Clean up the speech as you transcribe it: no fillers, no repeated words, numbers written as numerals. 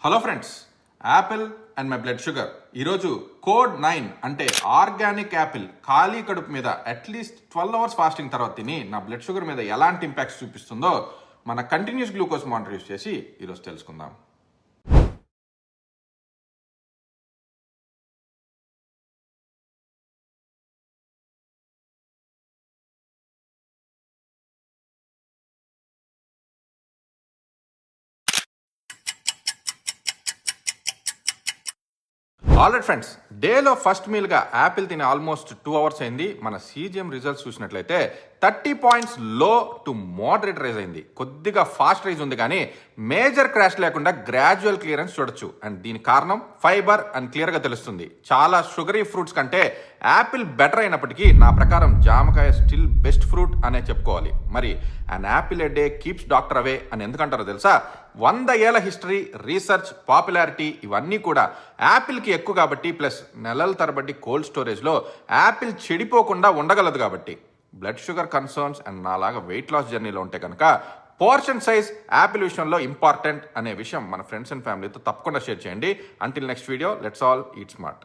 Hello friends, Apple and my blood sugar ఈరోజు code 9 అంటే organic Apple ఖాళీ కడుపు మీద అట్లీస్ట్ 12 అవర్స్ ఫాస్టింగ్ తర్వాత తిని నా బ్లడ్ షుగర్ మీద ఎలాంటి ఇంపాక్ట్స్ చూపిస్తుందో మన కంటిన్యూస్ గ్లూకోజ్ మానిటర్ యూస్ చేసి ఈరోజు తెలుసుకుందాం. ఆల్రెడీ ఫ్రెండ్స్, డేలో ఫస్ట్ మీల్గా యాపిల్ తిని ఆల్మోస్ట్ 2 అవర్స్ అయింది. మన సీజీఎం రిజల్ట్స్ చూసినట్లయితే 30 పాయింట్స్ లో టు మోడరేట్ రైజ్ అయింది. కొద్దిగా ఫాస్ట్ రైజ్ ఉంది కానీ మేజర్ క్రాష్ లేకుండా గ్రాడ్యువల్ క్లియరెన్స్ చూడొచ్చు. అండ్ దీని కారణం ఫైబర్ అని క్లియర్గా తెలుస్తుంది. చాలా షుగరీ ఫ్రూట్స్ కంటే యాపిల్ బెటర్ అయినప్పటికీ నా ప్రకారం జామకాయ స్టిల్ బెస్ట్ ఫ్రూట్ అనే చెప్పుకోవాలి. మరి an apple a day keeps doctor away అని ఎందుకంటారో తెలుసా? 100 ఏళ్ల హిస్టరీ, రీసెర్చ్, పాపులారిటీ ఇవన్నీ కూడా యాపిల్కి ఎక్కువ కాబట్టి, ప్లస్ నెలల తరబడి కోల్డ్ స్టోరేజ్లో యాపిల్ చెడిపోకుండా ఉండగలదు కాబట్టి. బ్లడ్ షుగర్ కన్సర్న్స్ అండ్ నాలాగా వెయిట్ లాస్ జర్నీలో ఉంటే కనుక పోర్షన్ సైజ్ యాపిల్ విషయంలో ఇంపార్టెంట్ అనే విషయం మన ఫ్రెండ్స్ అండ్ ఫ్యామిలీతో తప్పకుండా షేర్ చేయండి. Until next video, let's all eat smart.